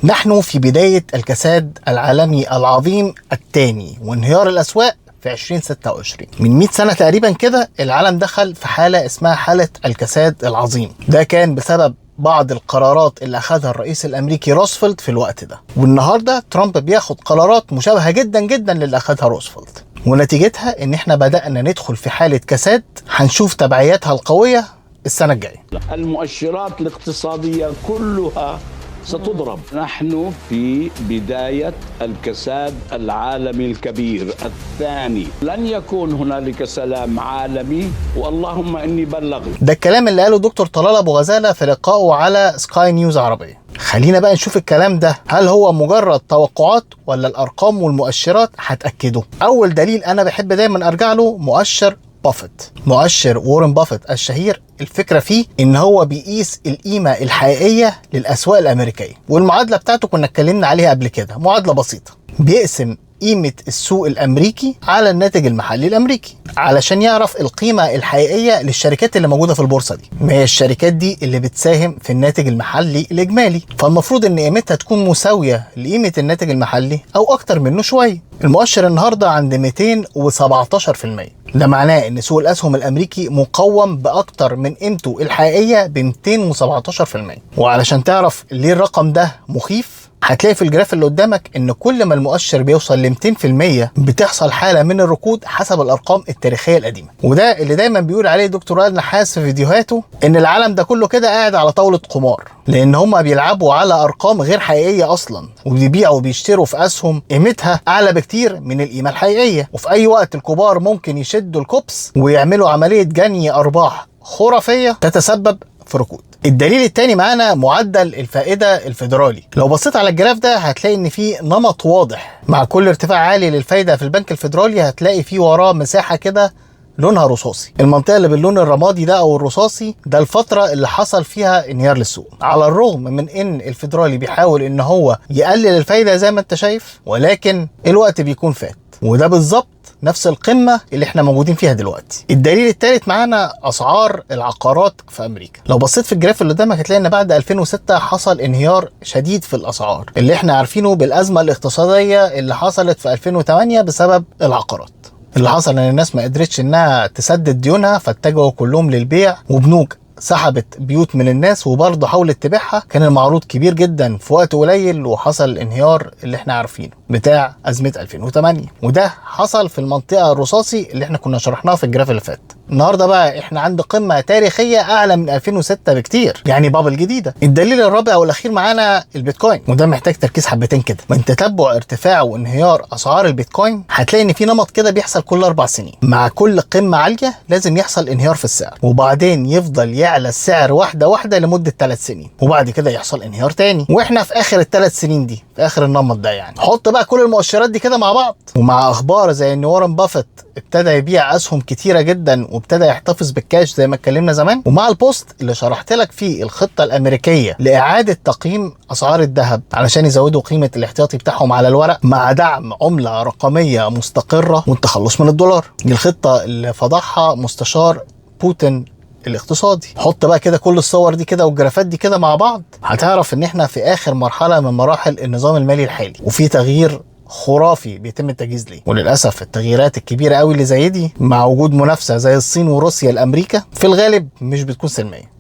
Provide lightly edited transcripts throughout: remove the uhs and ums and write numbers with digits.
نحن في بداية الكساد العالمي العظيم الثاني وانهيار الأسواق في 2026. من 100 سنة تقريبا كده العالم دخل في حالة اسمها حالة الكساد العظيم. ده كان بسبب بعض القرارات اللي أخذها الرئيس الأمريكي روزفلت في الوقت ده، والنهاردة ترامب بياخد قرارات مشابهة جدا جدا للي أخذها روزفلت، ونتيجتها إن احنا بدأنا ندخل في حالة كساد هنشوف تبعياتها القوية السنة الجاية. المؤشرات الاقتصادية كلها ستضرب. نحن في بداية الكساد العالمي الكبير الثاني. لن يكون هنالك سلام عالمي، واللهم إني بلغت. ده الكلام اللي قاله دكتور طلال أبو غزالة في لقائه على سكاي نيوز عربية. خلينا بقى نشوف الكلام ده هل هو مجرد توقعات ولا الأرقام والمؤشرات هتأكده. أول دليل أنا بحب دايما أرجع له مؤشر بافيت، مؤشر وارن بافيت الشهير. الفكرة فيه ان هو بيقيس القيمة الحقيقية للأسواق الأمريكية، والمعادلة بتاعته كنا اتكلمنا عليها قبل كده، معادلة بسيطة. بيقسم قيمة السوق الأمريكي على الناتج المحلي الأمريكي علشان يعرف القيمة الحقيقية للشركات اللي موجودة في البورصة دي. ما هي الشركات دي اللي بتساهم في الناتج المحلي الإجمالي، فالمفروض ان قيمتها تكون مساوية لقيمة الناتج المحلي أو أكتر منه شوية. المؤشر النهاردة عند 217%. ده معناه ان سوق الاسهم الامريكي مقوم باكتر من قيمته الحقيقيه ب 217%. وعلشان تعرف ليه الرقم ده مخيف، هتلاقي في الجراف اللي قدامك ان كل ما المؤشر بيوصل ل 200% بتحصل حاله من الركود حسب الارقام التاريخيه القديمه. وده اللي دايما بيقول عليه دكتور وائل نحاس في فيديوهاته، ان العالم ده كله كده قاعد على طاوله قمار، لان هم بيلعبوا على ارقام غير حقيقيه اصلا، وبيبيعوا وبيشتروا في اسهم قيمتها اعلى بكتير من القيمه الحقيقيه. وفي اي وقت الكبار ممكن يشدوا الكوبس ويعملوا عمليه جني ارباح خرافيه تتسبب في ركود. الدليل الثاني معانا معدل الفائده الفيدرالي. لو بصيت على الجراف ده هتلاقي ان في نمط واضح. مع كل ارتفاع عالي للفايده في البنك الفيدرالي هتلاقي في وراه مساحه كده لونها رصاصي. المنطقه اللي باللون الرمادي ده او الرصاصي ده الفتره اللي حصل فيها انهيار للسوق. على الرغم من ان الفيدرالي بيحاول ان هو يقلل الفايده زي ما انت شايف، ولكن الوقت بيكون فات، وده بالظبط نفس القمة اللي احنا موجودين فيها دلوقتي. الدليل الثالث معانا اسعار العقارات في امريكا. لو بصيت في الجراف اللي قدامك هتلاقي ان بعد 2006 حصل انهيار شديد في الاسعار اللي احنا عارفينه بالازمة الاقتصادية اللي حصلت في 2008 بسبب العقارات. اللي حصل ان الناس ما قدرتش انها تسدد ديونها فاتجهوا كلهم للبيع، وبنوك سحبت بيوت من الناس وبرضه حاولت تبيعها. كان المعروض كبير جدا في وقت قليل وحصل الانهيار اللي احنا عارفينه بتاع أزمة 2008، وده حصل في المنطقة الرصاصي اللي احنا كنا شرحناها في الجراف اللي فات. النهارده بقى احنا عند قمة تاريخية اعلى من 2006 بكتير، يعني بابل جديدة. الدليل الرابع والاخير معانا البيتكوين، وده محتاج تركيز حبتين كده. من تتبع ارتفاع وانهيار اسعار البيتكوين هتلاقي ان في نمط كده بيحصل كل 4 سنين. مع كل قمة عالية لازم يحصل انهيار في السعر، وبعدين يفضل يعلى السعر واحدة واحدة لمدة 3 سنين، وبعد كده يحصل انهيار تاني. واحنا في اخر ال3 سنين دي، في اخر النمط ده. يعني حط بقى كل المؤشرات دي كده مع بعض، ومع اخبار زي ان وارن بافيت ابتدى يبيع اسهم كتيره جدا وابتدى يحتفظ بالكاش زي ما اتكلمنا زمان، ومع البوست اللي شرحت لك فيه الخطه الامريكيه لاعاده تقييم اسعار الذهب علشان يزودوا قيمه الاحتياطي بتاعهم على الورق مع دعم عمله رقميه مستقره والتخلص من الدولار. دي الخطه اللي فضحها مستشار بوتين الاقتصادي. حط بقى كده كل الصور دي كده والجرافات دي كده مع بعض، هتعرف ان احنا في اخر مرحله من مراحل النظام المالي الحالي، وفي تغيير خرافي بيتم التجهيز ليه. وللاسف التغييرات الكبيره قوي اللي زي دي مع وجود منافسه زي الصين وروسيا لامريكا في الغالب مش بتكون سلميه،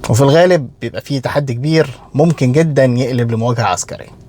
وفي الغالب بيبقى فيه تحدي كبير ممكن جدا يقلب لمواجهه عسكريه.